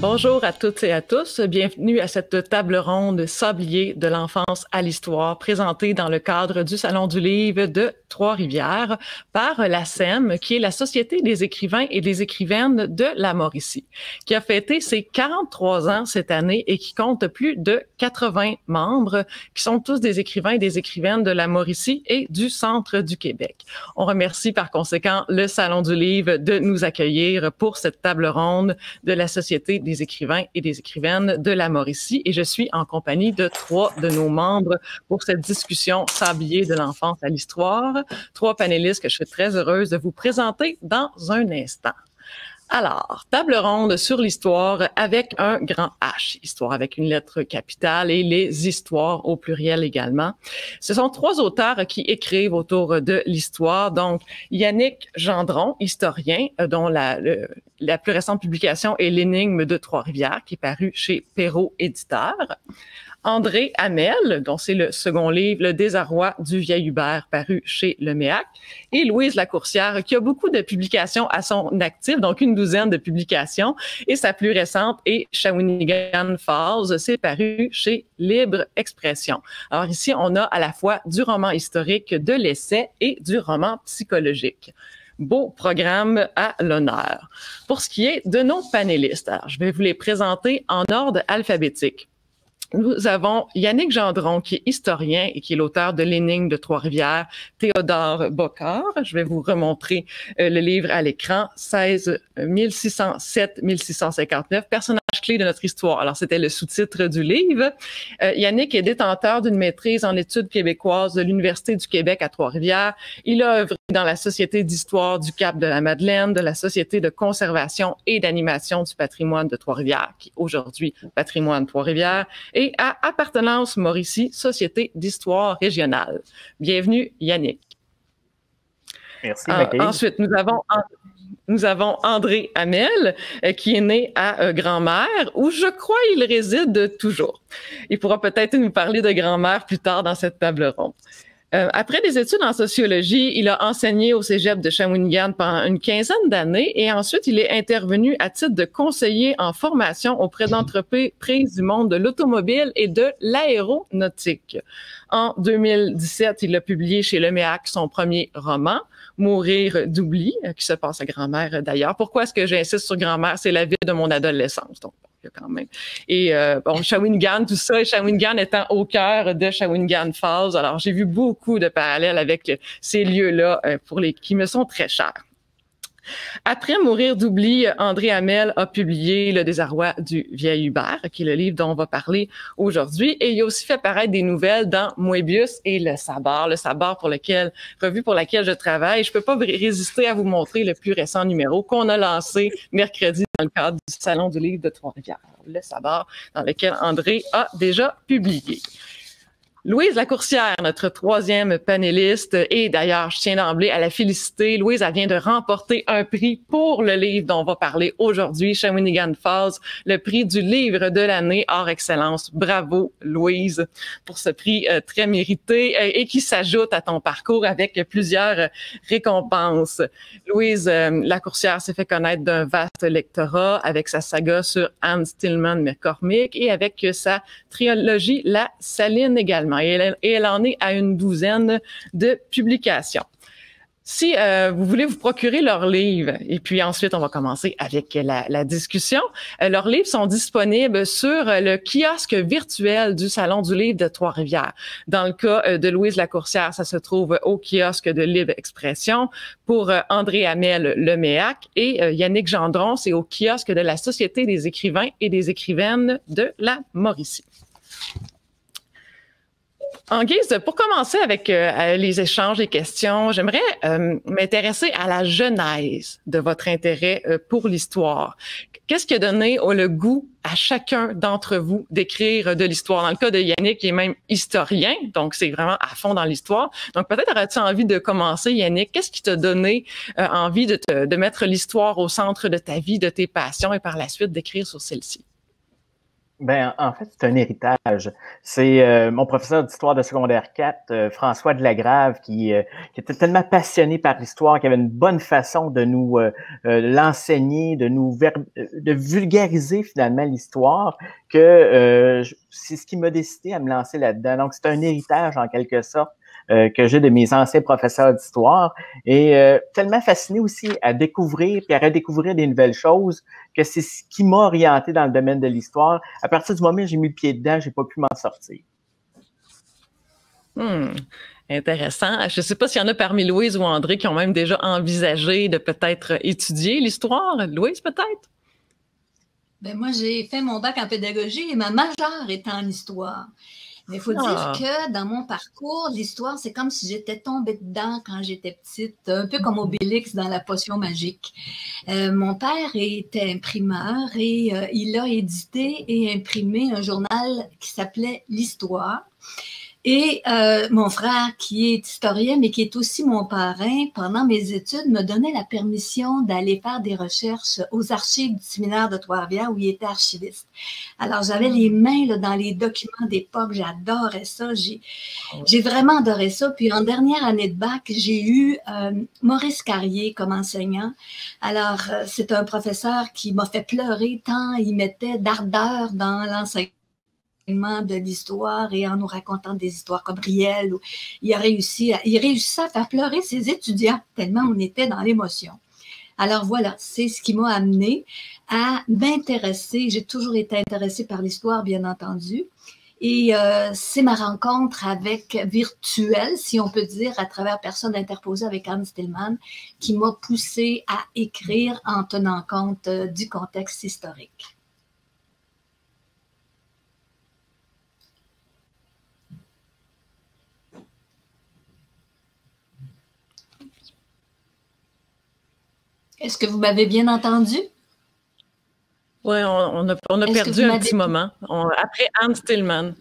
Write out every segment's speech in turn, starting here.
Bonjour à toutes et à tous. Bienvenue à cette table ronde sablier de l'enfance à l'histoire présentée dans le cadre du Salon du livre de Trois-Rivières par la SEM, qui est la Société des écrivains et des écrivaines de la Mauricie, qui a fêté ses 43 ans cette année et qui compte plus de 80 membres, qui sont tous des écrivains et des écrivaines de la Mauricie et du centre du Québec. On remercie par conséquent le Salon du livre de nous accueillir pour cette table ronde de la Société des écrivains et des écrivaines de la Mauricie, et je suis en compagnie de 3 de nos membres pour cette discussion sablier de l'enfance à l'histoire. 3 panélistes que je suis très heureuse de vous présenter dans un instant. Alors, table ronde sur l'histoire avec un grand H, histoire avec une lettre capitale et les histoires au pluriel également. Ce sont 3 auteurs qui écrivent autour de l'histoire. Donc, Yannick Gendron, historien, dont la plus récente publication est L'énigme de Trois-Rivières, qui est paru chez Perrault Éditeur. André Hamel, dont c'est le second livre, Le désarroi du vieil Hubert, paru chez Le Méac, et Louise Lacourcière, qui a beaucoup de publications à son actif, donc une douzaine de publications, et sa plus récente est Shawinigan Falls, c'est paru chez Libre Expression. Alors ici, on a à la fois du roman historique, de l'essai et du roman psychologique. Beau programme à l'honneur. Pour ce qui est de nos panélistes, alors je vais vous les présenter en ordre alphabétique. Nous avons Yannick Gendron, qui est historien et qui est l'auteur de L'énigme de Trois-Rivières, Théodore Bocard. Je vais vous remontrer le livre à l'écran, 1659 personnages clés de notre histoire. Alors, c'était le sous-titre du livre. Yannick est détenteur d'une maîtrise en études québécoises de l'Université du Québec à Trois-Rivières. Il a œuvré dans la Société d'histoire du Cap de la Madeleine, de la Société de conservation et d'animation du patrimoine de Trois-Rivières, qui est aujourd'hui Patrimoine Trois-Rivières, et à Appartenance Mauricie, Société d'histoire régionale. Bienvenue, Yannick. Merci, Magali. Ensuite, nous avons André Hamel, qui est né à Grand-Mère, où je crois il réside toujours. Il pourra peut-être nous parler de Grand-Mère plus tard dans cette table ronde. Après des études en sociologie, il a enseigné au cégep de Shawinigan pendant une quinzaine d'années et ensuite il est intervenu à titre de conseiller en formation auprès d'entreprises du monde de l'automobile et de l'aéronautique. En 2017, il a publié chez Le Méac son premier roman, Mourir d'oubli, qui se passe à Grand-Mère d'ailleurs. Pourquoi est-ce que j'insiste sur Grand-Mère? C'est la ville de mon adolescence, donc quand même. Et bon, Shawinigan, tout ça, et Shawinigan étant au cœur de Shawinigan Falls. Alors, j'ai vu beaucoup de parallèles avec ces lieux-là qui me sont très chers. Après Mourir d'oubli, André Hamel a publié Le désarroi du vieil Hubert, qui est le livre dont on va parler aujourd'hui. Et il a aussi fait paraître des nouvelles dans Moebius et Le Sabord revue pour laquelle je travaille. Je peux pas résister à vous montrer le plus récent numéro qu'on a lancé mercredi dans le cadre du Salon du livre de Trois-Rivières. Le Sabord, dans lequel André a déjà publié. Louise Lacourcière, notre 3e panéliste, et d'ailleurs, je tiens d'emblée à la féliciter. Louise, elle vient de remporter un prix pour le livre dont on va parler aujourd'hui, Shawinigan Falls, le prix du livre de l'année hors excellence. Bravo, Louise, pour ce prix très mérité et qui s'ajoute à ton parcours avec plusieurs récompenses. Louise Lacourcière s'est fait connaître d'un vaste lectorat avec sa saga sur Anne Stillman McCormick et avec sa trilogie La Saline également. Et elle en est à une douzaine de publications. Si vous voulez vous procurer leurs livres, et puis ensuite on va commencer avec la discussion, leurs livres sont disponibles sur le kiosque virtuel du Salon du livre de Trois-Rivières. Dans le cas de Louise Lacourcière, ça se trouve au kiosque de Libre Expression. Pour André Hamel, Le Méac, et Yannick Gendron, c'est au kiosque de la Société des écrivains et des écrivaines de la Mauricie. En guise, pour commencer avec les échanges et questions, j'aimerais m'intéresser à la genèse de votre intérêt pour l'histoire. Qu'est-ce qui a donné le goût à chacun d'entre vous d'écrire de l'histoire? Dans le cas de Yannick, qui est même historien, donc c'est vraiment à fond dans l'histoire. Donc peut-être aurais-tu envie de commencer, Yannick? Qu'est-ce qui t'a donné envie de mettre l'histoire au centre de ta vie, de tes passions, et par la suite d'écrire sur celle-ci? En fait, c'est un héritage. C'est mon professeur d'histoire de secondaire 4, François Delagrave, qui était tellement passionné par l'histoire, qui avait une bonne façon de nous l'enseigner, de vulgariser finalement l'histoire, que c'est ce qui m'a décidé à me lancer là-dedans. Donc, c'est un héritage en quelque sorte que j'ai de mes anciens professeurs d'histoire et tellement fasciné aussi à découvrir puis à redécouvrir des nouvelles choses que c'est ce qui m'a orienté dans le domaine de l'histoire. À partir du moment où j'ai mis le pied dedans, j'ai pas pu m'en sortir. Intéressant. Je ne sais pas s'il y en a parmi Louise ou André qui ont même déjà envisagé de peut-être étudier l'histoire. Louise, peut-être? Ben moi, j'ai fait mon bac en pédagogie et ma majeure est en histoire. Mais il faut dire que dans mon parcours, l'histoire, c'est comme si j'étais tombée dedans quand j'étais petite, un peu comme Obélix dans la potion magique. Mon père était imprimeur et il a édité et imprimé un journal qui s'appelait L'Histoire. Et mon frère, qui est historien, mais qui est aussi mon parrain, pendant mes études, me donnait la permission d'aller faire des recherches aux archives du séminaire de Trois-Rivières où il était archiviste. Alors, j'avais les mains là, dans les documents d'époque, j'adorais ça, j'ai vraiment adoré ça. Puis en dernière année de bac, j'ai eu Maurice Carrier comme enseignant. Alors, c'est un professeur qui m'a fait pleurer tant il mettait d'ardeur dans l'enseignement de l'histoire et en nous racontant des histoires comme Riel. Il réussissait à faire pleurer ses étudiants tellement on était dans l'émotion. Alors voilà, c'est ce qui m'a amené à m'intéresser. J'ai toujours été intéressée par l'histoire, bien entendu. Et c'est ma rencontre avec virtuelle, si on peut dire, à travers Personnes interposées avec Anne Stillman, qui m'a poussée à écrire en tenant compte du contexte historique. Est-ce que vous m'avez bien entendu? Oui, on a perdu un petit moment. Après Anne Stillman.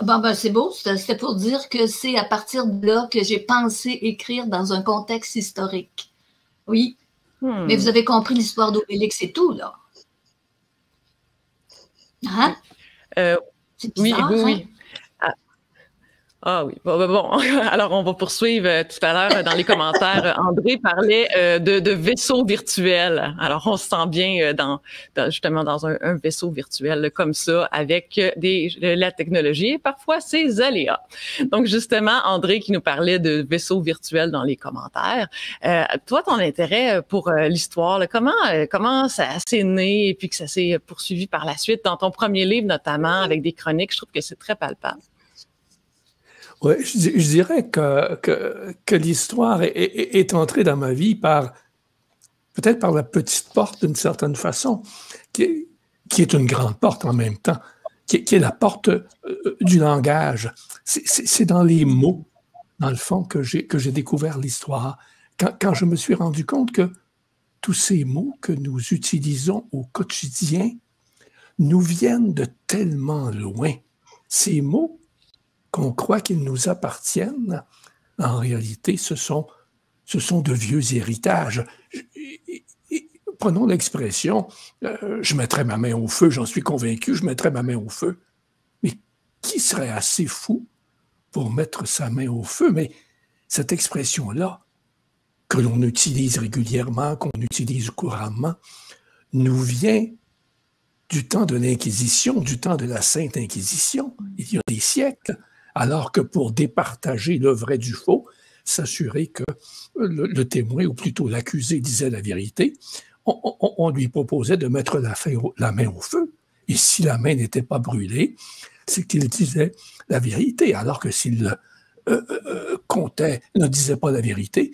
Ben, c'est beau. C'était pour dire que c'est à partir de là que j'ai pensé écrire dans un contexte historique. Oui. Mais vous avez compris l'histoire d'Obélix et tout, là. Hein? C'est bizarre, oui. Ah oui, bon. Alors on va poursuivre tout à l'heure dans les commentaires. André parlait de vaisseau virtuel. Alors on se sent bien justement dans un vaisseau virtuel comme ça avec la technologie et parfois ses aléas. Donc justement, André qui nous parlait de vaisseau virtuel dans les commentaires. Toi, ton intérêt pour l'histoire, comment ça s'est né et puis que ça s'est poursuivi par la suite dans ton premier livre notamment avec des chroniques, je trouve que c'est très palpable. Oui, je dirais que l'histoire est entrée dans ma vie peut-être par la petite porte d'une certaine façon, qui est une grande porte en même temps, qui est la porte du langage. C'est dans les mots, dans le fond, que j'ai découvert l'histoire. Quand je me suis rendu compte que tous ces mots que nous utilisons au quotidien nous viennent de tellement loin. Ces mots qu'on croit qu'ils nous appartiennent, en réalité, ce sont de vieux héritages. Prenons l'expression, je mettrai ma main au feu, j'en suis convaincu, je mettrai ma main au feu. Mais qui serait assez fou pour mettre sa main au feu? Mais cette expression-là, que l'on utilise régulièrement, qu'on utilise couramment, nous vient du temps de l'Inquisition, du temps de la Sainte Inquisition, il y a des siècles, alors que pour départager le vrai du faux, s'assurer que le témoin, ou plutôt l'accusé, disait la vérité, on lui proposait de mettre la main au feu. Et si la main n'était pas brûlée, c'est qu'il disait la vérité, alors que s'il ne disait pas la vérité,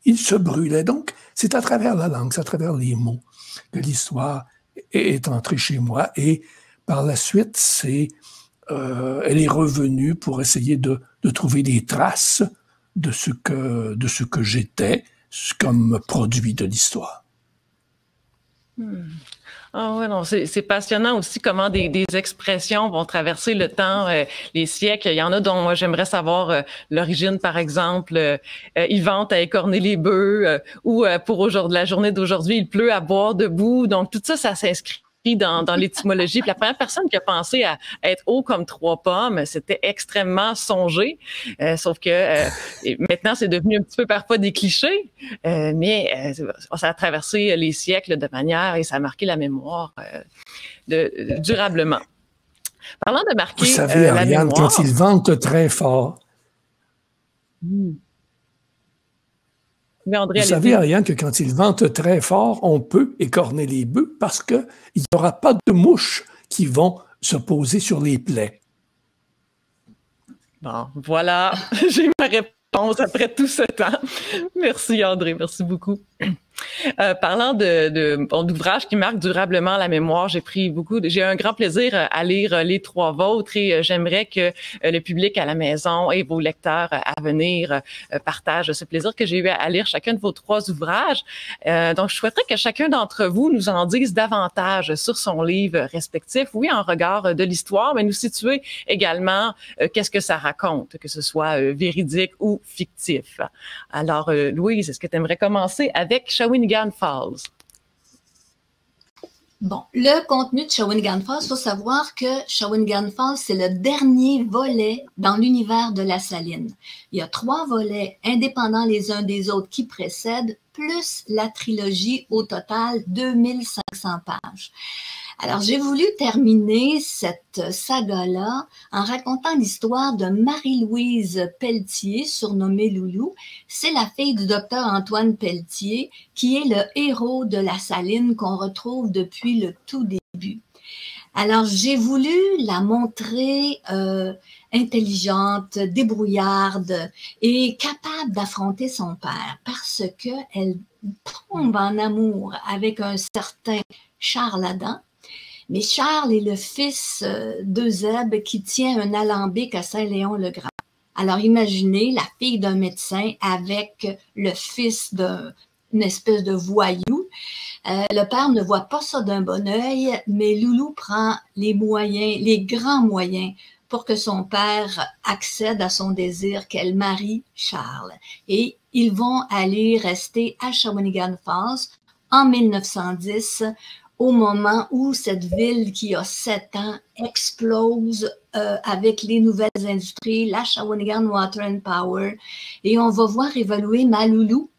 il se brûlait. Donc, c'est à travers la langue, c'est à travers les mots que l'histoire est entrée chez moi. Et par la suite, elle est revenue pour essayer de trouver des traces de ce que j'étais comme produit de l'histoire. Ah ouais, non, c'est passionnant aussi comment des expressions vont traverser le temps, les siècles. Il y en a dont j'aimerais savoir l'origine, par exemple. Il vente à écorner les bœufs ou pour la journée d'aujourd'hui, il pleut à boire debout. Donc tout ça, ça s'inscrit appris dans l'étymologie. Puis la première personne qui a pensé à être haut comme 3 pommes, c'était extrêmement songé. Sauf que maintenant, c'est devenu un petit peu parfois des clichés, mais ça a traversé les siècles de manière et ça a marqué la mémoire durablement. Parlant de marquer Vous savez, la Ariane, mémoire, quand ils ventent très fort, mais André, vous savez, Ariane, que quand ils ventent très fort, on peut écorner les bœufs parce qu'il n'y aura pas de mouches qui vont se poser sur les plaies. Bon, voilà, j'ai ma réponse après tout ce temps. Merci André, merci beaucoup. Parlant d'ouvrages qui marquent durablement la mémoire, j'ai un grand plaisir à lire les 3 vôtres et j'aimerais que le public à la maison et vos lecteurs à venir partagent ce plaisir que j'ai eu à lire chacun de vos 3 ouvrages. Donc, je souhaiterais que chacun d'entre vous nous en dise davantage sur son livre respectif, oui, en regard de l'histoire, mais nous situer également qu'est-ce que ça raconte, que ce soit véridique ou fictif. Alors, Louise, est-ce que tu aimerais commencer avec Shawinigan Falls? Bon, le contenu de Shawinigan Falls, il faut savoir que Shawinigan Falls, c'est le dernier volet dans l'univers de la saline. Il y a 3 volets indépendants les uns des autres qui précèdent, plus la trilogie au total 2500 pages. Alors, j'ai voulu terminer cette saga-là en racontant l'histoire de Marie-Louise Pelletier, surnommée Loulou. C'est la fille du docteur Antoine Pelletier, qui est le héros de la saline qu'on retrouve depuis le tout début. Alors, j'ai voulu la montrer intelligente, débrouillarde et capable d'affronter son père parce qu'elle tombe en amour avec un certain Charles Adam. Mais Charles est le fils d'Eusèbe qui tient un alambic à Saint-Léon-le-Grand. Alors, imaginez la fille d'un médecin avec le fils d'une espèce de voyou. Le père ne voit pas ça d'un bon œil, mais Loulou prend les moyens, les grands moyens pour que son père accède à son désir qu'elle marie Charles. Et ils vont aller rester à Shawinigan Falls en 1910, au moment où cette ville qui a 7 ans explose avec les nouvelles industries, la Shawinigan Water and Power. Et on va voir évoluer ma Loulou.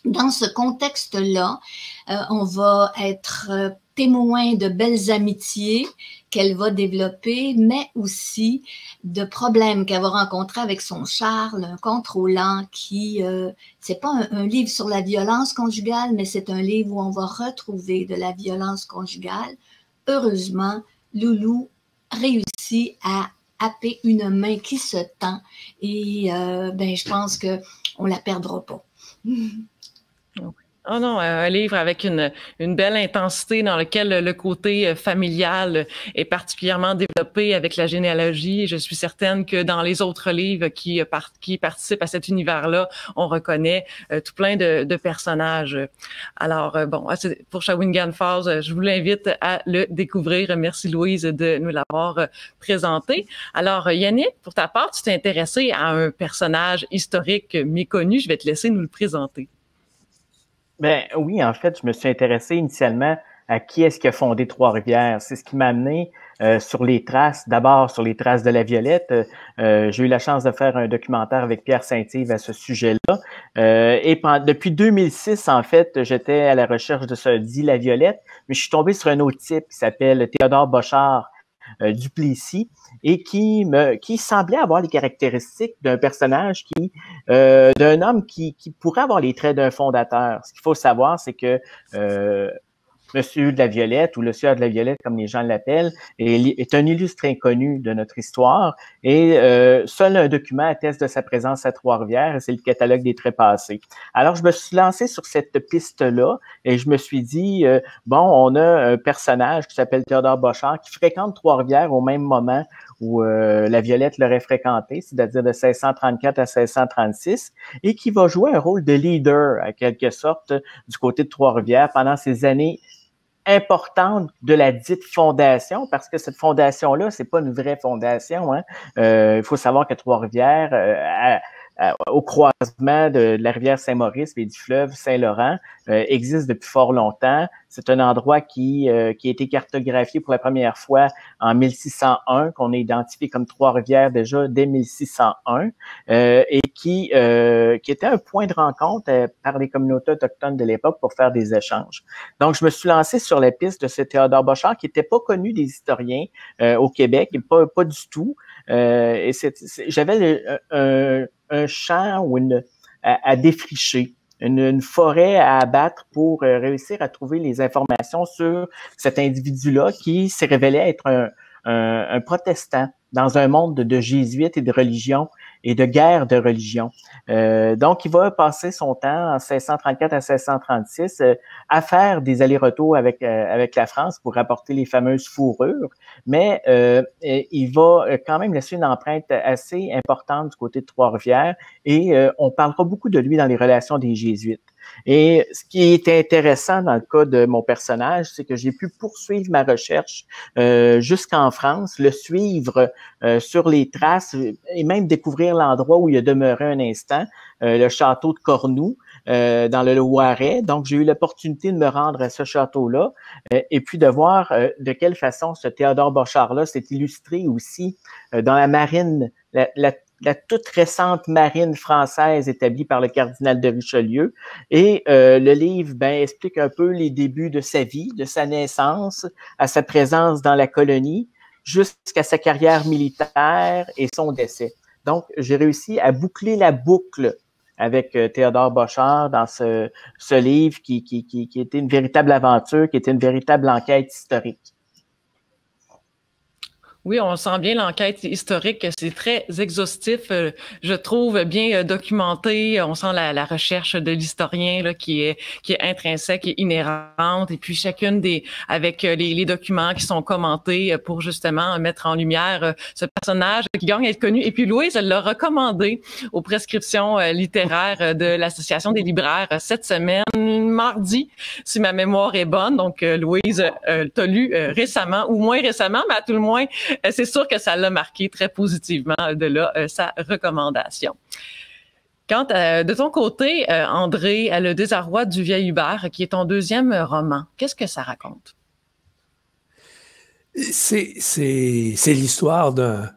Dans ce contexte-là, on va être témoin de belles amitiés qu'elle va développer, mais aussi de problèmes qu'elle va rencontrer avec son Charles, un contrôlant qui, c'est pas un livre sur la violence conjugale, mais c'est un livre où on va retrouver de la violence conjugale. Heureusement, Loulou réussit à happer une main qui se tend et je pense qu'on la perdra pas. Oh non, un livre avec une belle intensité dans lequel le côté familial est particulièrement développé avec la généalogie. Je suis certaine que dans les autres livres qui participent à cet univers-là, on reconnaît tout plein de personnages. Alors, pour Shawinigan Falls, je vous l'invite à le découvrir. Merci Louise de nous l'avoir présenté. Alors, Yannick, pour ta part, tu t'es intéressé à un personnage historique méconnu. Je vais te laisser nous le présenter. Ben oui, en fait, je me suis intéressé initialement à qui est-ce qui a fondé Trois-Rivières. C'est ce qui m'a amené sur les traces, d'abord sur les traces de la Violette. J'ai eu la chance de faire un documentaire avec Pierre Saint-Yves à ce sujet-là. Depuis 2006, en fait, j'étais à la recherche de ce dit la Violette, mais je suis tombé sur un autre type qui s'appelle Théodore Bochart Duplessis et qui semblait avoir les caractéristiques d'un personnage d'un homme qui pourrait avoir les traits d'un fondateur. Ce qu'il faut savoir, c'est que Monsieur de la Violette, ou le Sieur de la Violette, comme les gens l'appellent, est un illustre inconnu de notre histoire et seul un document atteste de sa présence à Trois-Rivières et c'est le catalogue des trépassés. Alors, je me suis lancé sur cette piste-là et je me suis dit, on a un personnage qui s'appelle Théodore Bochart qui fréquente Trois-Rivières au même moment où la Violette l'aurait fréquenté, c'est-à-dire de 1634 à 1636, et qui va jouer un rôle de leader, en quelque sorte, du côté de Trois-Rivières pendant ces années importante de la dite fondation, parce que cette fondation-là, c'est pas une vraie fondation. Hein. Il faut savoir que Trois-Rivières au croisement de la rivière Saint-Maurice et du fleuve Saint-Laurent existe depuis fort longtemps. C'est un endroit qui a été cartographié pour la première fois en 1601, qu'on a identifié comme Trois-Rivières déjà dès 1601, et qui était un point de rencontre par les communautés autochtones de l'époque pour faire des échanges. Donc, je me suis lancé sur la piste de ce Théodore Bochart qui n'était pas connu des historiens au Québec, pas du tout. Et j'avais un champ ou à défricher, une forêt à abattre pour réussir à trouver les informations sur cet individu-là qui s'est révélé être un protestant dans un monde de jésuites et de religion et de guerre de religion. Donc, il va passer son temps en 1634 à 1636 à faire des allers-retours avec la France pour rapporter les fameuses fourrures, mais il va quand même laisser une empreinte assez importante du côté de Trois-Rivières et on parlera beaucoup de lui dans les relations des jésuites. Et ce qui est intéressant dans le cas de mon personnage, c'est que j'ai pu poursuivre ma recherche jusqu'en France, le suivre sur les traces et même découvrir l'endroit où il a demeuré un instant, le château de Cornoux, dans le Loiret. Donc, j'ai eu l'opportunité de me rendre à ce château-là et puis de voir de quelle façon ce Théodore Bochart-là s'est illustré aussi dans la marine, la toute récente marine française établie par le cardinal de Richelieu. Et le livre explique un peu les débuts de sa vie, de sa naissance, à sa présence dans la colonie, jusqu'à sa carrière militaire et son décès. Donc, j'ai réussi à boucler la boucle avec Théodore Bochart dans ce livre qui était une véritable aventure, qui était une véritable enquête historique. Oui, on sent bien l'enquête historique. C'est très exhaustif, je trouve, bien documenté. On sent la recherche de l'historien là, qui est intrinsèque et inhérente. Et puis chacune avec les documents qui sont commentés pour justement mettre en lumière ce personnage qui gagne à être connu. Et puis Louise l'a recommandé aux prescriptions littéraires de l'Association des libraires cette semaine, mardi, si ma mémoire est bonne. Donc Louise, t'as lu récemment ou moins récemment, mais à tout le moins, c'est sûr que ça l'a marqué très positivement, de là sa recommandation. Quant de ton côté, André, Le désarroi du vieil Hubert, qui est ton deuxième roman, qu'est-ce que ça raconte? C'est l'histoire d'un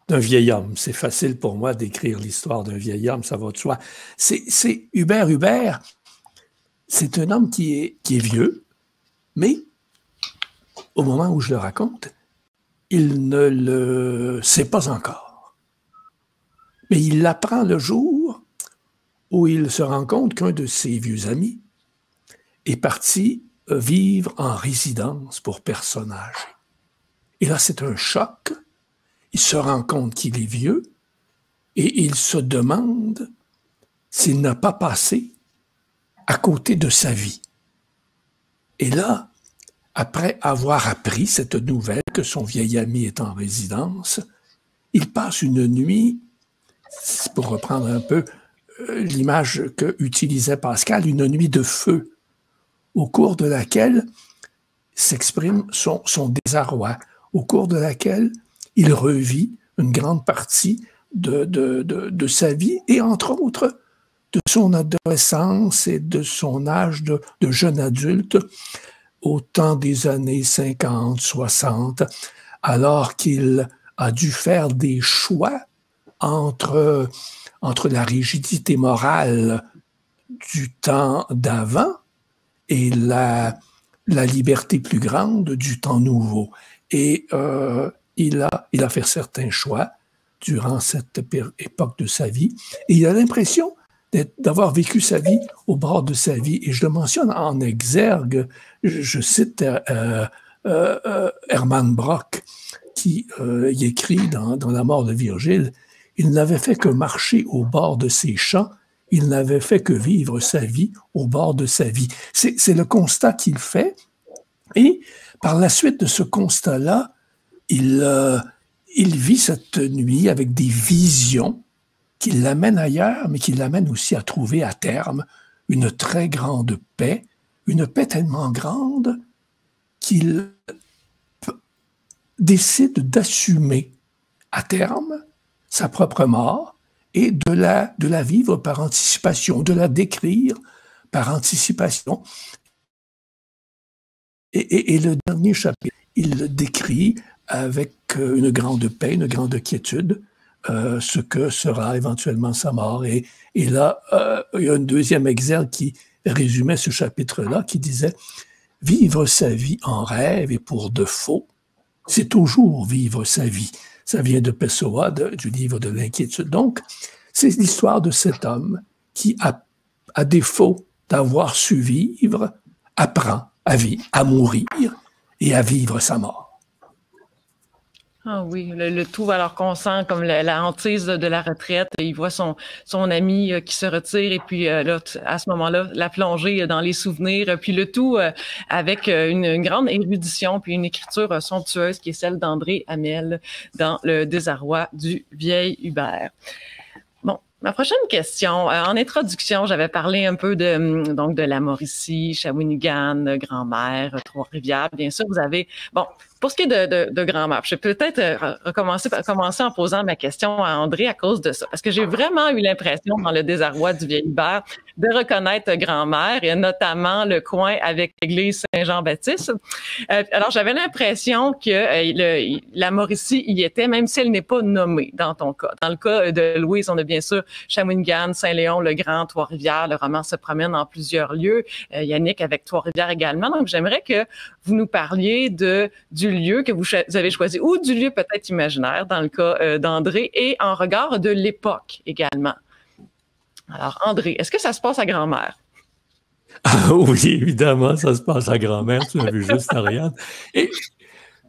vieil homme. C'est facile pour moi d'écrire l'histoire d'un vieil homme, ça va de soi. C'est Hubert, c'est un homme qui est vieux, mais au moment où je le raconte, il ne le sait pas encore. Mais il l'apprend le jour où il se rend compte qu'un de ses vieux amis est parti vivre en résidence pour personnes âgées. Et là, c'est un choc. Il se rend compte qu'il est vieux et il se demande s'il n'a pas passé à côté de sa vie. Et là, après avoir appris cette nouvelle que son vieil ami est en résidence, il passe une nuit, pour reprendre un peu l'image que utilisait Pascal, une nuit de feu, au cours de laquelle s'exprime son désarroi, au cours de laquelle il revit une grande partie de sa vie et entre autres de son adolescence et de son âge de jeune adulte, au temps des années 50, 60, alors qu'il a dû faire des choix entre la rigidité morale du temps d'avant et la liberté plus grande du temps nouveau. Et il a fait certains choix durant cette époque de sa vie, et il a l'impression d'avoir vécu sa vie au bord de sa vie. Et je le mentionne en exergue, je cite Hermann Brock, qui y écrit dans La mort de Virgile, « Il n'avait fait que marcher au bord de ses champs, il n'avait fait que vivre sa vie au bord de sa vie. » C'est le constat qu'il fait. Et par la suite de ce constat-là, il vit cette nuit avec des visions qui l'amènent ailleurs, mais qui l'amènent aussi à trouver à terme une très grande paix, une paix tellement grande qu'il décide d'assumer à terme sa propre mort et de la vivre par anticipation, de la décrire par anticipation. Et le dernier chapitre, il le décrit avec une grande paix, une grande quiétude, ce que sera éventuellement sa mort. Et là, il y a un deuxième exergue qui résumait ce chapitre-là, qui disait « Vivre sa vie en rêve et pour de faux, c'est toujours vivre sa vie ». Ça vient de Pessoa, du livre de l'inquiétude. Donc, c'est l'histoire de cet homme qui, à défaut d'avoir su vivre, apprend à vivre, à mourir et à vivre sa mort. Ah oui, le tout, alors qu'on sent comme la hantise de la retraite. Il voit son ami qui se retire et puis là, à ce moment-là, la plongée dans les souvenirs. Puis le tout avec une grande érudition puis une écriture somptueuse qui est celle d'André Hamel dans Le désarroi du vieil Hubert. Bon, ma prochaine question. En introduction, j'avais parlé un peu donc de la Mauricie, Shawinigan, Grand-Mère, Trois-Rivières. Bien sûr, vous avez... Bon, pour ce qui est de Grand-Mère, je vais peut-être commencer en posant ma question à André à cause de ça. Parce que j'ai vraiment eu l'impression, dans Le désarroi du vieil Hubert, de reconnaître Grand-Mère et notamment le coin avec l'église Saint-Jean-Baptiste. Alors, j'avais l'impression que la Mauricie y était, même si elle n'est pas nommée dans ton cas. Dans le cas de Louise, on a bien sûr Shawinigan, Saint-Léon, Le Grand, Trois-Rivières. Le roman se promène en plusieurs lieux. Yannick avec Trois-Rivières également. Donc, j'aimerais que vous nous parliez du lieu que vous avez choisi ou du lieu peut-être imaginaire dans le cas d'André et en regard de l'époque également. Alors, André, est-ce que ça se passe à Grand-Mère? Ah oui, évidemment, ça se passe à Grand-Mère, tu l'as vu juste, Ariane. Et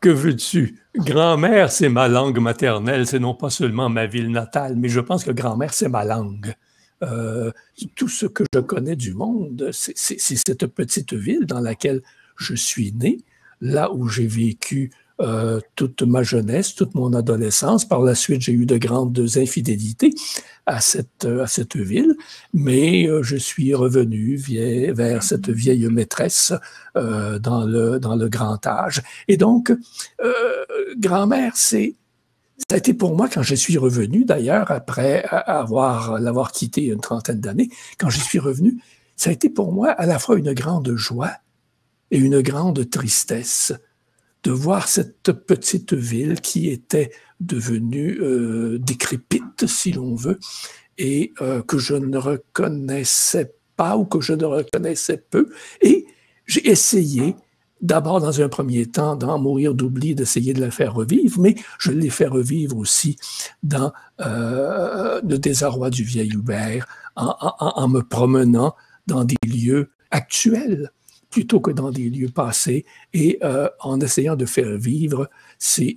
que veux-tu? Grand-Mère, c'est ma langue maternelle, c'est non pas seulement ma ville natale, mais je pense que Grand-Mère, c'est ma langue. Tout ce que je connais du monde, c'est cette petite ville dans laquelle je suis né, là où j'ai vécu toute ma jeunesse, toute mon adolescence. Par la suite, j'ai eu de grandes infidélités à cette ville, mais je suis revenu vers cette vieille maîtresse dans le grand âge. Et donc, Grand-Mère, ça a été pour moi, quand je suis revenu, d'ailleurs, après l'avoir quitté une trentaine d'années, quand je suis revenu, ça a été pour moi à la fois une grande joie et une grande tristesse de voir cette petite ville qui était devenue décrépite, si l'on veut, et que je ne reconnaissais pas ou que je ne reconnaissais peu. Et j'ai essayé, d'abord dans un premier temps, d'en mourir d'oubli, d'essayer de la faire revivre, mais je l'ai fait revivre aussi dans Le désarroi du vieil Hubert, en me promenant dans des lieux actuels, plutôt que dans des lieux passés, et en essayant de faire vivre ces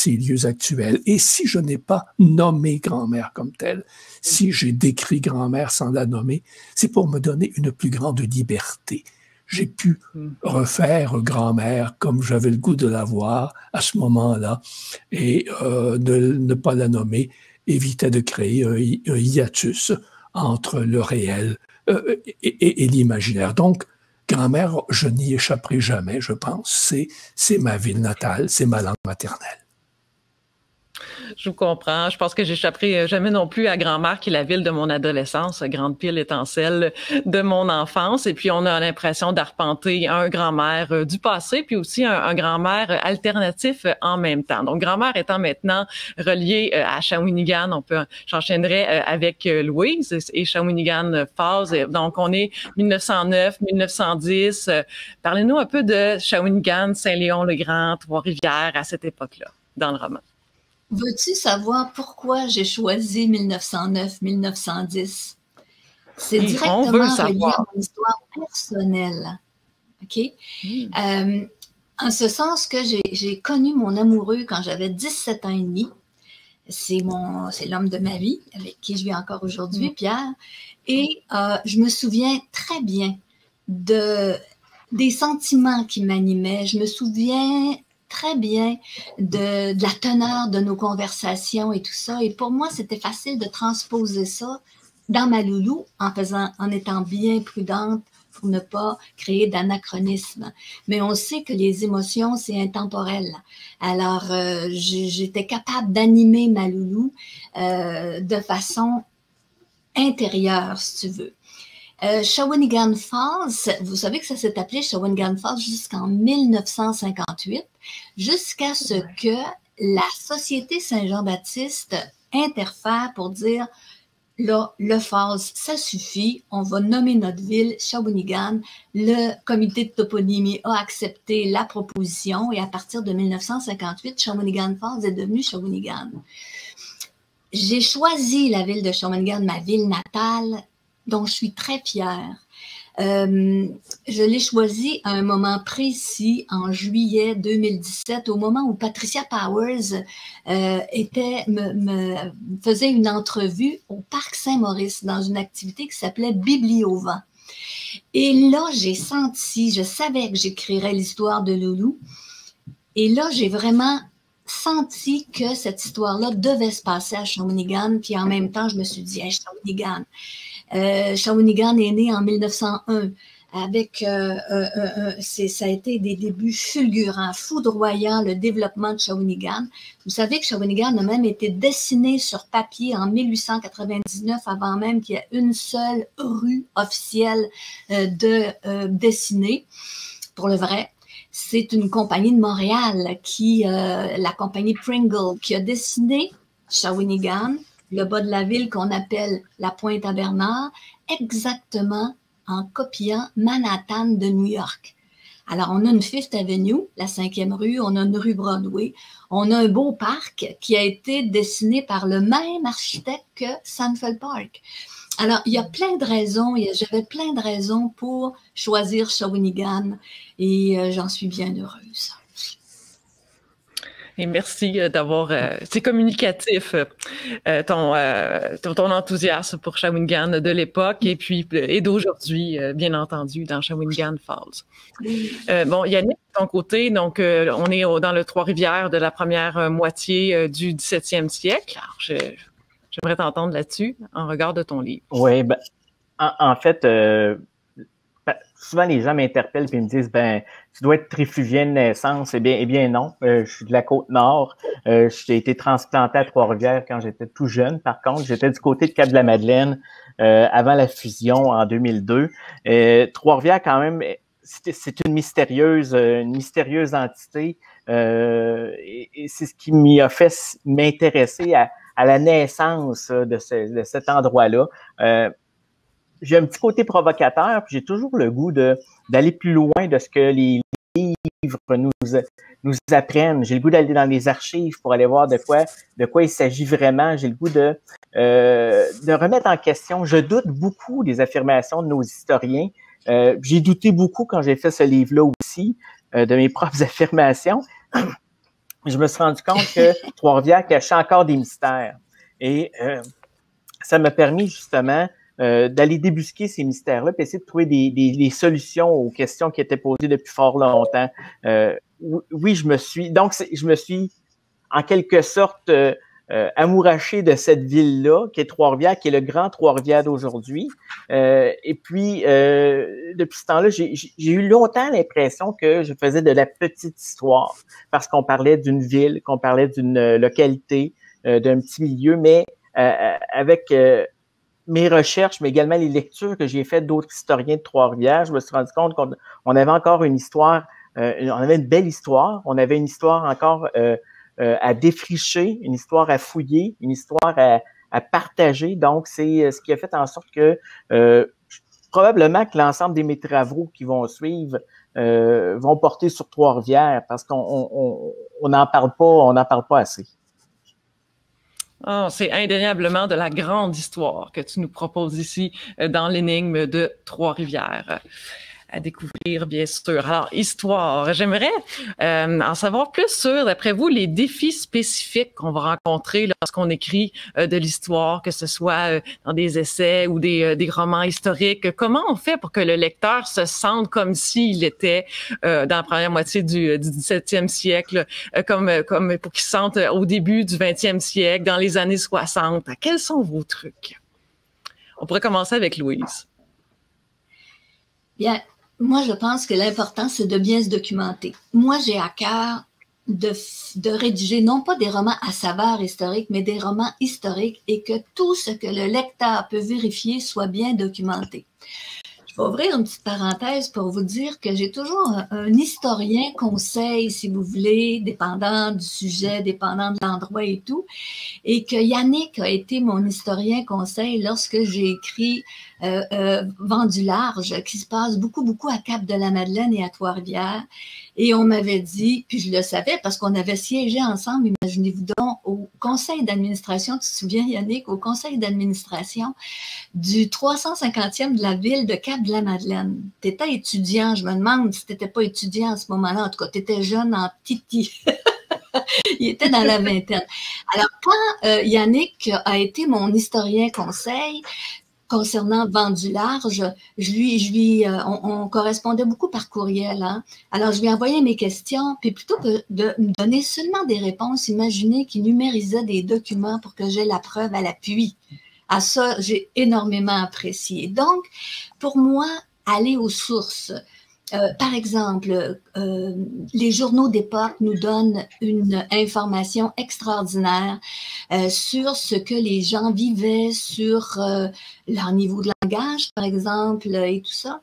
lieux actuels. Et si je n'ai pas nommé Grand-Mère comme telle, si j'ai décrit Grand-Mère sans la nommer, c'est pour me donner une plus grande liberté. J'ai pu refaire Grand-Mère comme j'avais le goût de la voir à ce moment-là, et ne pas la nommer évitait de créer un hiatus entre le réel et l'imaginaire. Donc, Grand-Mère, je n'y échapperai jamais, je pense. C'est ma ville natale, c'est ma langue maternelle. Je vous comprends. Je pense que j'échapperai jamais non plus à Grand-Mère, qui est la ville de mon adolescence, grande pile étant celle de mon enfance. Et puis, on a l'impression d'arpenter un Grand-Mère du passé, puis aussi un Grand-Mère alternatif en même temps. Donc, Grand-Mère étant maintenant reliée à Shawinigan, j'enchaînerai avec Louise et Shawinigan Falls. Donc, on est 1909, 1910. Parlez-nous un peu de Shawinigan, Saint-Léon-le-Grand, Trois-Rivières à cette époque-là, dans le roman. Veux-tu savoir pourquoi j'ai choisi 1909-1910? C'est directement relié à mon histoire personnelle. OK? En ce sens que j'ai connu mon amoureux quand j'avais 17 ans et demi. C'est l'homme de ma vie, avec qui je vis encore aujourd'hui, Pierre. Et je me souviens très bien des sentiments qui m'animaient. Je me souviens très bien de la teneur de nos conversations et tout ça. Et pour moi, c'était facile de transposer ça dans ma loulou en étant bien prudente pour ne pas créer d'anachronisme. Mais on sait que les émotions, c'est intemporel. Alors, j'étais capable d'animer ma loulou de façon intérieure, si tu veux. Shawinigan Falls, vous savez que ça s'est appelé Shawinigan Falls jusqu'en 1958, jusqu'à ce que la Société Saint-Jean-Baptiste interfère pour dire là, le Falls, ça suffit, on va nommer notre ville Shawinigan. Le comité de toponymie a accepté la proposition et à partir de 1958, Shawinigan Falls est devenu Shawinigan. J'ai choisi la ville de Shawinigan, ma ville natale, dont je suis très fière. Je l'ai choisi à un moment précis, en juillet 2017, au moment où Patricia Powers me faisait une entrevue au Parc Saint-Maurice dans une activité qui s'appelait Bibliovent. Et là, j'ai senti, je savais que j'écrirais l'histoire de Loulou. Et là, j'ai vraiment senti que cette histoire-là devait se passer à Shawinigan. Puis en même temps, je me suis dit, hey, Shawinigan. Shawinigan est né en 1901 avec, ça a été des débuts fulgurants, foudroyants, le développement de Shawinigan. Vous savez que Shawinigan a même été dessiné sur papier en 1899 avant même qu'il y ait une seule rue officielle dessinée, pour le vrai. C'est une compagnie de Montréal la compagnie Pringle, qui a dessiné Shawinigan, le bas de la ville qu'on appelle la Pointe-à-Bernard, exactement en copiant Manhattan de New York. Alors, on a une Fifth Avenue, la 5e rue, on a une rue Broadway, on a un beau parc qui a été dessiné par le même architecte que Sanford Park. Alors, il y a plein de raisons, j'avais plein de raisons pour choisir Shawinigan et j'en suis bien heureuse. Et merci d'avoir, c'est communicatif, ton enthousiasme pour Shawinigan de l'époque et d'aujourd'hui, bien entendu, dans Shawinigan Falls. Bon, Yannick, de ton côté, donc on est dans le Trois-Rivières de la première moitié du 17e siècle. Alors, j'aimerais t'entendre là-dessus en regard de ton livre. Oui, ben, en fait, souvent les gens m'interpellent et me disent, tu dois être trifluvien de naissance. Eh bien non, je suis de la Côte-Nord. J'ai été transplanté à Trois-Rivières quand j'étais tout jeune. Par contre, j'étais du côté de Cap-de-la-Madeleine avant la fusion en 2002. Trois-Rivières, quand même, c'est une mystérieuse entité. Et c'est ce qui m'y a fait m'intéresser à la naissance de cet endroit-là. J'ai un petit côté provocateur, puis j'ai toujours le goût d'aller plus loin de ce que les livres nous apprennent. J'ai le goût d'aller dans les archives pour aller voir de quoi il s'agit vraiment. J'ai le goût de remettre en question. Je doute beaucoup des affirmations de nos historiens. J'ai douté beaucoup quand j'ai fait ce livre-là aussi, de mes propres affirmations. Je me suis rendu compte que Trois-Rivières cachait encore des mystères. Et ça m'a permis justement d'aller débusquer ces mystères-là et essayer de trouver des solutions aux questions qui étaient posées depuis fort longtemps. Oui, je me suis en quelque sorte amouraché de cette ville-là, qui est Trois-Rivières, qui est le grand Trois-Rivières d'aujourd'hui. Et puis, depuis ce temps-là, j'ai eu longtemps l'impression que je faisais de la petite histoire, parce qu'on parlait d'une ville, qu'on parlait d'une localité, d'un petit milieu, mais avec mes recherches, mais également les lectures que j'ai faites d'autres historiens de Trois-Rivières, je me suis rendu compte qu'on avait encore une histoire, on avait une belle histoire, on avait une histoire encore à défricher, une histoire à fouiller, une histoire à partager. Donc, c'est ce qui a fait en sorte que probablement que l'ensemble de mes travaux qui vont suivre vont porter sur Trois-Rivières parce qu'on n'en parle pas assez. Oh, c'est indéniablement de la grande histoire que tu nous proposes ici dans l'énigme de Trois-Rivières. À découvrir, bien sûr. Alors, histoire, j'aimerais en savoir plus sur, d'après vous, les défis spécifiques qu'on va rencontrer lorsqu'on écrit de l'histoire, que ce soit dans des essais ou des romans historiques. Comment on fait pour que le lecteur se sente comme s'il était dans la première moitié du 17e siècle, comme pour qu'il se sente au début du 20e siècle, dans les années 60? Quels sont vos trucs? On pourrait commencer avec Louise. Bien. Moi, je pense que l'important, c'est de bien se documenter. Moi, j'ai à cœur de rédiger non pas des romans à saveur historique, mais des romans historiques et que tout ce que le lecteur peut vérifier soit bien documenté. Je vais ouvrir une petite parenthèse pour vous dire que j'ai toujours un historien conseil, si vous voulez, dépendant du sujet, dépendant de l'endroit et tout, et que Yannick a été mon historien conseil lorsque j'ai écrit Vent du large, qui se passe beaucoup à Cap-de-la-Madeleine et à Trois-Rivières. Et on m'avait dit, puis je le savais parce qu'on avait siégé ensemble, imaginez-vous donc, au conseil d'administration, tu te souviens Yannick, au conseil d'administration du 350e de la ville de Cap-de-la-Madeleine. Tu étais étudiant, je me demande si tu n'étais pas étudiant à ce moment-là, en tout cas, tu étais jeune en titi. Il était dans la vingtaine. Alors, quand Yannick a été mon historien conseil, concernant Vent du large, on correspondait beaucoup par courriel. Hein? Alors, je lui envoyais mes questions, puis plutôt que de me donner seulement des réponses, imaginez qu'il numérisait des documents pour que j'aie la preuve à l'appui. À ça, j'ai énormément apprécié. Donc, pour moi, aller aux sources. Par exemple, les journaux d'époque nous donnent une information extraordinaire sur ce que les gens vivaient, sur leur niveau de langage, par exemple, et tout ça.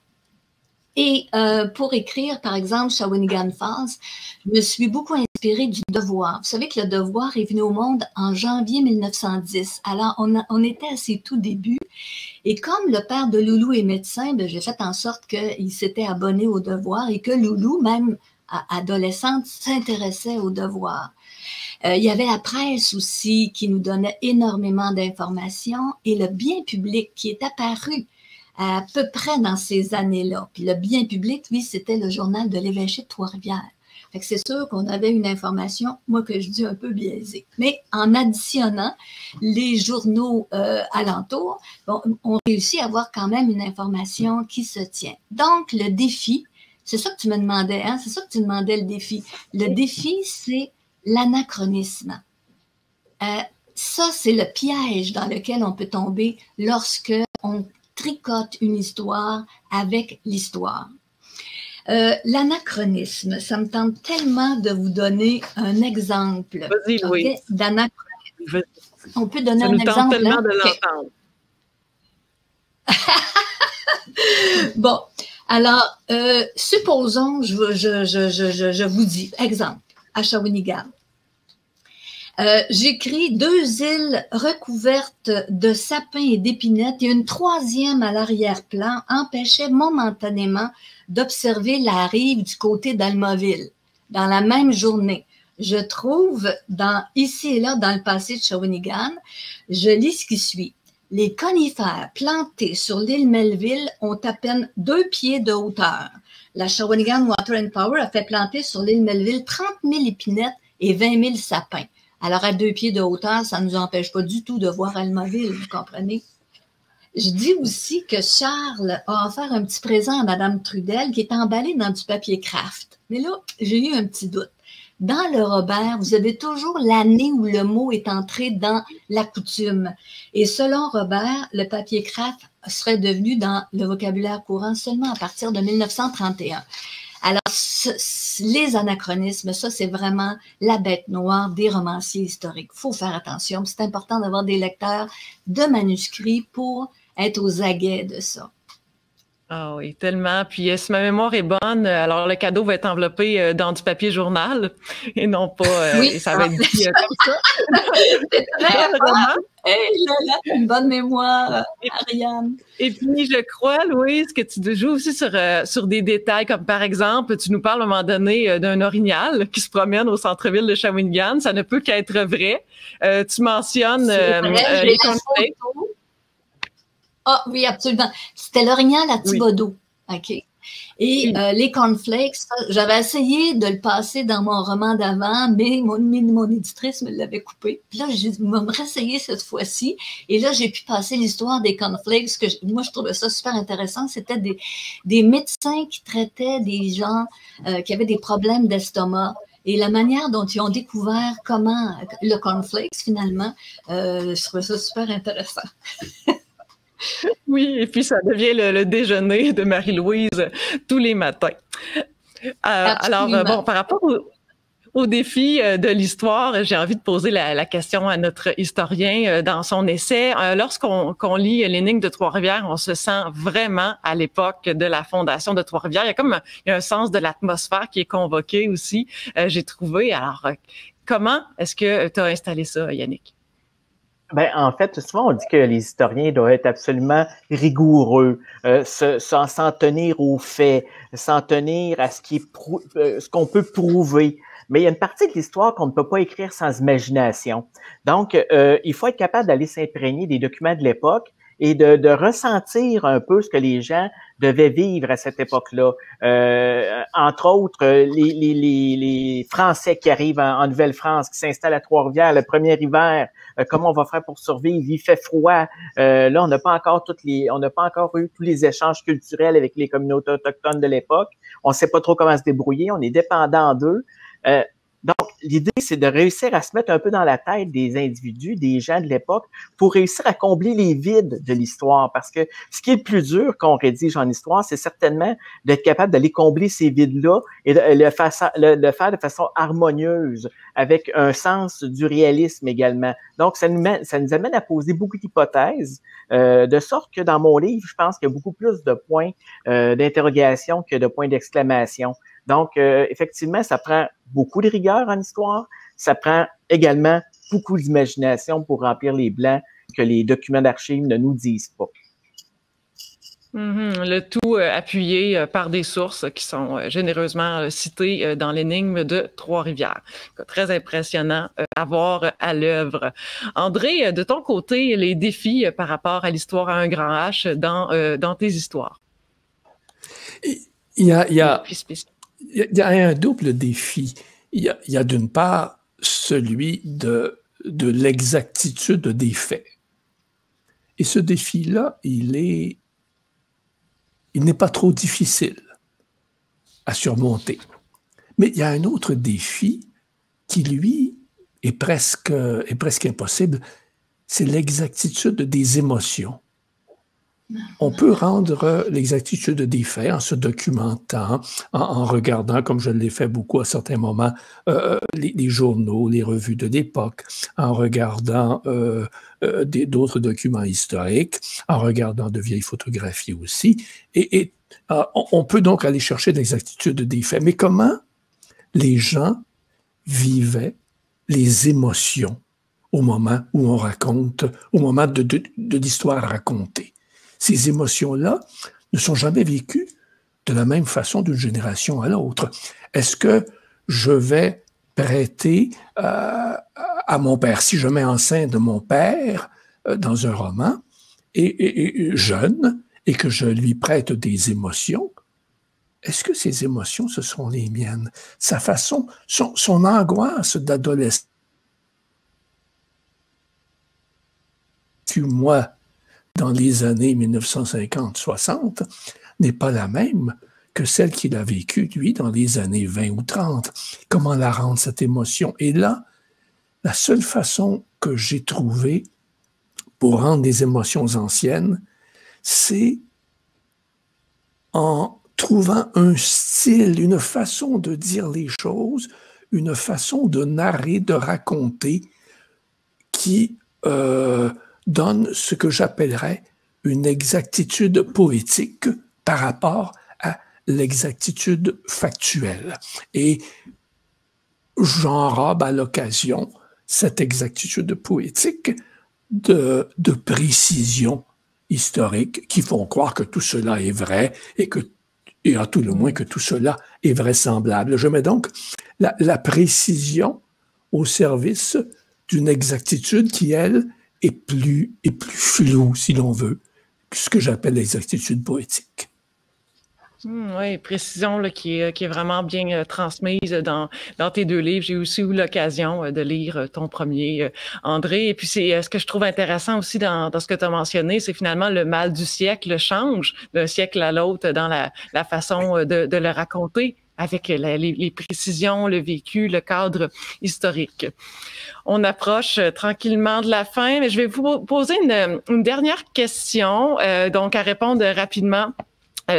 Et pour écrire, par exemple, Shawinigan Falls, je me suis beaucoup inspirée du Devoir. Vous savez que le Devoir est venu au monde en janvier 1910. Alors, on était à ses tout débuts. Et comme le père de Loulou est médecin, ben, j'ai fait en sorte qu'il s'était abonné au Devoir et que Loulou, même adolescente, s'intéressait au Devoir. Il y avait la presse aussi qui nous donnait énormément d'informations et le bien public qui est apparu à peu près dans ces années-là. Puis le bien public, lui, c'était le journal de l'évêché de Trois-Rivières. Fait que c'est sûr qu'on avait une information, moi que je dis un peu biaisée. Mais en additionnant les journaux alentours, bon, on réussit à avoir quand même une information qui se tient. Donc, le défi, c'est ça que tu me demandais, hein? C'est ça que tu demandais, le défi. Le défi, c'est l'anachronisme. Ça, c'est le piège dans lequel on peut tomber lorsque on tricote une histoire avec l'histoire. L'anachronisme, ça me tente tellement de vous donner un exemple d'anachronisme. On peut donner un exemple. Ça nous tente tellement de l'entendre. Bon, alors, supposons, je vous dis, exemple, à Shawinigan. J'écris 2 îles recouvertes de sapins et d'épinettes et une 3e à l'arrière-plan empêchait momentanément d'observer la rive du côté d'Almoville. Dans la même journée, je trouve ici et là dans le passé de Shawinigan, je lis ce qui suit. Les conifères plantés sur l'île Melville ont à peine 2 pieds de hauteur. La Shawinigan Water and Power a fait planter sur l'île Melville 30 000 épinettes et 20 000 sapins. Alors, à 2 pieds de hauteur, ça ne nous empêche pas du tout de voir Almoville, vous comprenez? Je dis aussi que Charles a offert un petit présent à Mme Trudel qui est emballé dans du papier craft. Mais là, j'ai eu un petit doute. Dans le Robert, vous avez toujours l'année où le mot est entré dans la coutume. Et selon Robert, le papier craft serait devenu dans le vocabulaire courant seulement à partir de 1931. Alors, les anachronismes, ça, c'est vraiment la bête noire des romanciers historiques. Il faut faire attention. C'est important d'avoir des lecteurs de manuscrits pour être aux aguets de ça. Ah oui, tellement. Puis si ma mémoire est bonne, alors le cadeau va être enveloppé dans du papier journal et non pas... oui, et ça va être dit comme ça. C'est très bon. Hey, là, une bonne mémoire, Ariane. Et puis, je crois, Louise, que tu joues aussi sur des détails, comme par exemple, tu nous parles à un moment donné d'un orignal qui se promène au centre-ville de Shawinigan. Ça ne peut qu'être vrai. Tu mentionnes les cornflakes. Ah oui, absolument. C'était l'orignal à Thibodeau. Oui. OK. Et les cornflakes, j'avais essayé de le passer dans mon roman d'avant, mais mon éditrice me l'avait coupé. Puis là, j'ai dit, me réessayer cette fois-ci. Et là, j'ai pu passer l'histoire des cornflakes, que moi, je trouvais ça super intéressant. C'était des médecins qui traitaient des gens qui avaient des problèmes d'estomac. Et la manière dont ils ont découvert comment le cornflakes, finalement, je trouvais ça super intéressant. Oui, et puis ça devient le déjeuner de Marie-Louise tous les matins. Alors, bon, par rapport au défi de l'histoire, j'ai envie de poser la question à notre historien dans son essai. Lorsqu'on lit l'énigme de Trois-Rivières, on se sent vraiment à l'époque de la fondation de Trois-Rivières. Il y a un sens de l'atmosphère qui est convoqué aussi, j'ai trouvé. Alors, comment est-ce que tu as installé ça, Yannick? Ben, en fait, souvent, on dit que les historiens doivent être absolument rigoureux, s'en tenir aux faits, s'en tenir à ce qu'on peut prouver. Mais il y a une partie de l'histoire qu'on ne peut pas écrire sans imagination. Donc, il faut être capable d'aller s'imprégner des documents de l'époque et de ressentir un peu ce que les gens devaient vivre à cette époque-là. Entre autres, les Français qui arrivent en Nouvelle-France, qui s'installent à Trois-Rivières le premier hiver, comment on va faire pour survivre? Il fait froid. Là, on n'a pas encore eu tous les échanges culturels avec les communautés autochtones de l'époque. On ne sait pas trop comment se débrouiller. On est dépendant d'eux. Donc, l'idée, c'est de réussir à se mettre un peu dans la tête des individus, des gens de l'époque, pour réussir à combler les vides de l'histoire. Parce que ce qui est le plus dur quand on rédige en histoire, c'est certainement d'être capable d'aller combler ces vides-là et de le faire de façon harmonieuse, avec un sens du réalisme également. Donc, ça nous amène à poser beaucoup d'hypothèses, de sorte que dans mon livre, je pense qu'il y a beaucoup plus de points d'interrogation que de points d'exclamation. Donc, effectivement, ça prend beaucoup de rigueur en histoire. Ça prend également beaucoup d'imagination pour remplir les blancs que les documents d'archives ne nous disent pas. Le tout appuyé par des sources qui sont généreusement citées dans l'énigme de Trois-Rivières. Très impressionnant à voir à l'œuvre. André, de ton côté, les défis par rapport à l'histoire à un grand H dans tes histoires? Il y a un double défi. Il y a d'une part celui de l'exactitude des faits. Et ce défi-là, il n'est pas trop difficile à surmonter. Mais il y a un autre défi qui, lui, est presque impossible, c'est l'exactitude des émotions. On peut rendre l'exactitude des faits en se documentant, en regardant, comme je l'ai fait beaucoup à certains moments, les journaux, les revues de l'époque, en regardant d'autres documents historiques, en regardant de vieilles photographies aussi. Et on peut donc aller chercher l'exactitude des faits. Mais comment les gens vivaient les émotions au moment où on raconte, au moment de l'histoire racontée? Ces émotions-là ne sont jamais vécues de la même façon d'une génération à l'autre. Est-ce que je vais prêter à mon père, si je mets en scène mon père dans un roman, et jeune, et que je lui prête des émotions, est-ce que ces émotions, ce sont les miennes? Sa façon, son angoisse d'adolescent, moi, dans les années 1950-60, n'est pas la même que celle qu'il a vécue, lui, dans les années 20 ou 30. Comment la rendre, cette émotion? Et là, la seule façon que j'ai trouvée pour rendre les émotions anciennes, c'est en trouvant un style, une façon de dire les choses, une façon de narrer, de raconter, qui donne ce que j'appellerais une exactitude poétique par rapport à l'exactitude factuelle. Et j'enrobe à l'occasion cette exactitude poétique de précision historique qui font croire que tout cela est vrai et à tout le moins que tout cela est vraisemblable. Je mets donc la précision au service d'une exactitude qui, elle, est plus floue, si l'on veut, que ce que j'appelle l'exactitude poétique. Oui, précision là, qui est vraiment bien transmise dans tes deux livres. J'ai aussi eu l'occasion de lire ton premier, André. Et puis, c'est ce que je trouve intéressant aussi dans ce que tu as mentionné, c'est finalement le mal du siècle change d'un siècle à l'autre dans la façon de le raconter, avec les précisions, le vécu, le cadre historique. On approche tranquillement de la fin, mais je vais vous poser une dernière question, donc à répondre rapidement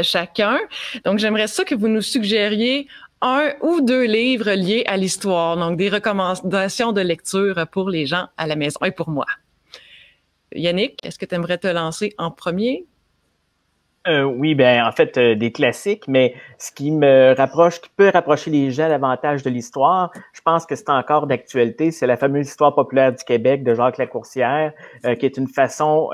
chacun. Donc, j'aimerais ça que vous nous suggériez un ou deux livres liés à l'histoire, donc des recommandations de lecture pour les gens à la maison et pour moi. Yannick, est-ce que tu aimerais te lancer en premier? Oui, ben en fait des classiques, mais ce qui me rapproche, qui peut rapprocher les gens davantage de l'histoire, je pense que c'est encore d'actualité, c'est la fameuse Histoire populaire du Québec de Jacques Lacourcière, qui est une façon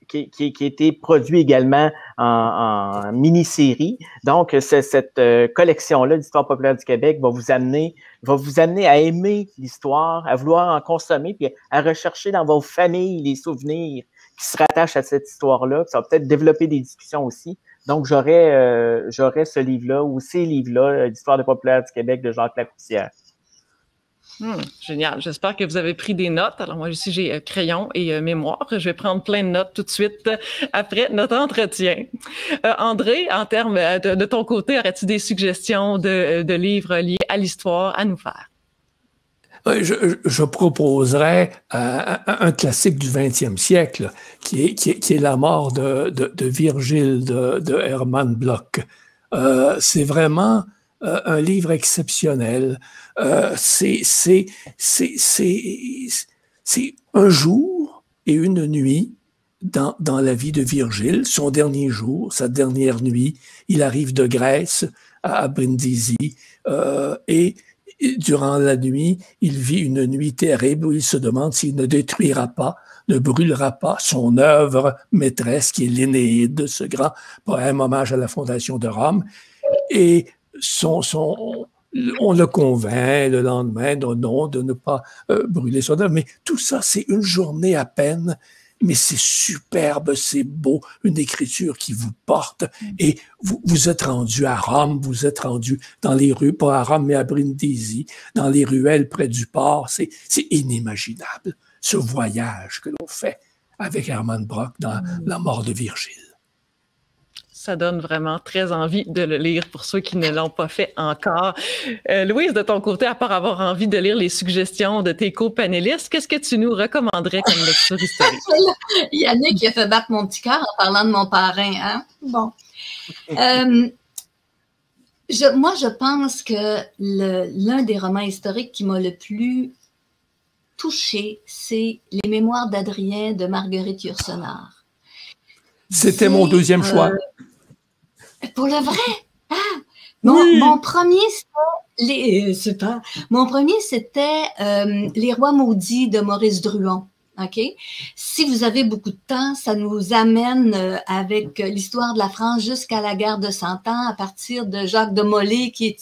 qui a été produit également en mini-série. Donc cette collection-là d'Histoire populaire du Québec va vous amener à aimer l'histoire, à vouloir en consommer, puis à rechercher dans vos familles les souvenirs qui se rattachent à cette histoire-là. Ça va peut-être développer des discussions aussi. Donc, j'aurais ce livre-là ou ces livres-là, l'Histoire populaire du Québec de Jacques Lacourcière. Génial. J'espère que vous avez pris des notes. Alors, moi aussi, j'ai crayon et mémoire. Je vais prendre plein de notes tout de suite après notre entretien. André, en termes de ton côté, aurais-tu des suggestions de livres liés à l'histoire à nous faire? Je proposerais un classique du 20e siècle, qui est La mort de Virgile de Hermann Bloch. C'est vraiment un livre exceptionnel. C'est un jour et une nuit dans la vie de Virgile, son dernier jour, sa dernière nuit. Il arrive de Grèce à Brindisi et durant la nuit, il vit une nuit terrible où il se demande s'il ne détruira pas, ne brûlera pas son œuvre maîtresse qui est l'Énéide, ce grand poème hommage à la fondation de Rome. Et on le convainc le lendemain de ne pas brûler son œuvre. Mais tout ça, c'est une journée à peine. Mais c'est superbe, c'est beau, une écriture qui vous porte. Et vous êtes rendu à Rome, vous êtes rendu dans les rues, pas à Rome, mais à Brindisi, dans les ruelles près du port. C'est inimaginable, ce voyage que l'on fait avec Hermann Bloch dans La mort de Virgile. Ça donne vraiment très envie de le lire pour ceux qui ne l'ont pas fait encore. Louise, de ton côté, à part avoir envie de lire les suggestions de tes co-panélistes, qu'est-ce que tu nous recommanderais comme lecture historique? Yannick, il a fait battre mon petit cœur en parlant de mon parrain. Hein? Bon. Moi, je pense que l'un des romans historiques qui m'a le plus touchée, c'est Les Mémoires d'Adrien de Marguerite Yourcenar. C'était mon deuxième choix. Pour le vrai? Ah, mon premier, c'était Les Rois maudits de Maurice Druon. OK? Si vous avez beaucoup de temps, ça nous amène avec l'histoire de la France jusqu'à la guerre de 100 ans, à partir de Jacques de Molay qui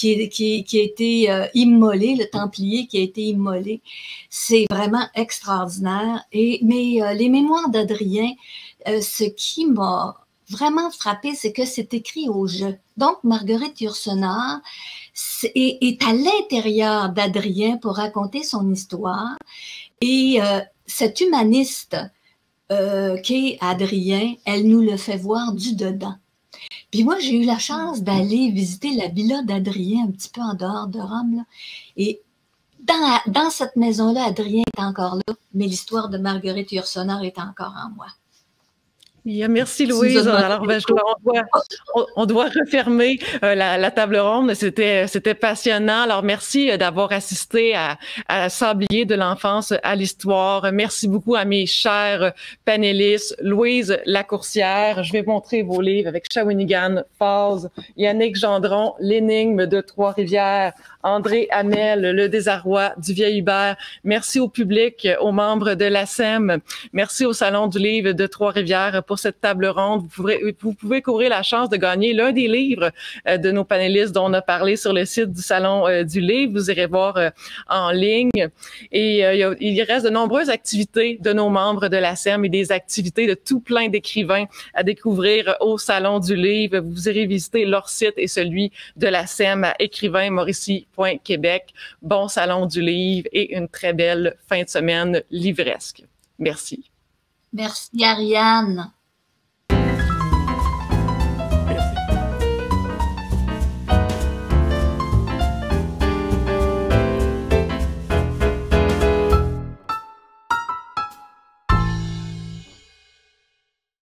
a été immolé, le Templier qui a été immolé. C'est vraiment extraordinaire. Mais Les Mémoires d'Adrien, ce qui m'a vraiment frappé, c'est que c'est écrit au jeu. Donc, Marguerite Yourcenar est à l'intérieur d'Adrien pour raconter son histoire. Et cet humaniste qu'est Adrien, elle nous le fait voir du dedans. Puis moi, j'ai eu la chance d'aller visiter la villa d'Adrien un petit peu en dehors de Rome. Là. Et dans cette maison-là, Adrien est encore là, mais l'histoire de Marguerite Yourcenar est encore en moi. Merci Louise. Alors, on doit refermer la table ronde. C'était passionnant. Alors, merci d'avoir assisté à Sablier de l'enfance à l'histoire. Merci beaucoup à mes chers panélistes. Louise Lacourcière, je vais montrer vos livres avec Shawinigan Falls, Yannick Gendron, L'énigme de Trois-Rivières, André Hamel, Le désarroi du vieil Hubert. Merci au public, aux membres de l'ASEM. Merci au Salon du livre de Trois-Rivières pour cette table ronde. Vous pouvez courir la chance de gagner l'un des livres de nos panélistes dont on a parlé sur le site du Salon du livre. Vous irez voir en ligne. Et il reste de nombreuses activités de nos membres de l'ASEM et des activités de tout plein d'écrivains à découvrir au Salon du livre. Vous irez visiter leur site et celui de l'ASEM à écrivainmauricie.québec. Bon Salon du livre et une très belle fin de semaine livresque. Merci. Merci Ariane.